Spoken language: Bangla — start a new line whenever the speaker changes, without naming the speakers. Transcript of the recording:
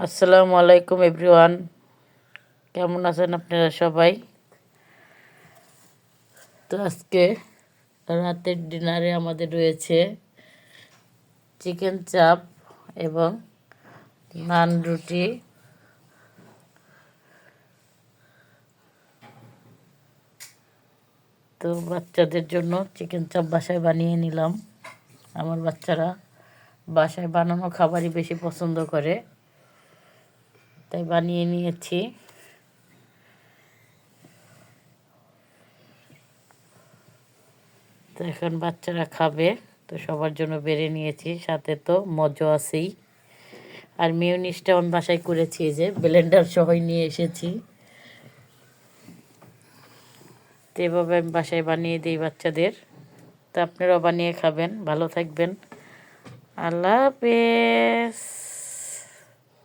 আসসালামু আলাইকুম এভরিওয়ান, কেমন আছেন আপনারা সবাই? তো আজকে রাতের ডিনারে আমাদের রয়েছে চিকেন চাপ এবং নান রুটি। তো বাচ্চাদের জন্য চিকেন চাপ বাসায় বানিয়ে নিলাম। আমার বাচ্চারা বাসায় বানানো খাবারই বেশি পছন্দ করে, তাই বানিয়ে নিয়েছি। তো এখন বাচ্চারা খাবে, তো সবার জন্য বেড়ে নিয়েছি, সাথে তো মজা আছেই। আর মিউনিসটা আমি বাসায় করেছি, যে ব্লেন্ডার সহই নিয়ে এসেছি। তো এভাবে আমি বাসায় বানিয়ে দিই বাচ্চাদের। তো আপনারাও বানিয়ে খাবেন। ভালো থাকবেন। আল্লাহ হাফেজ।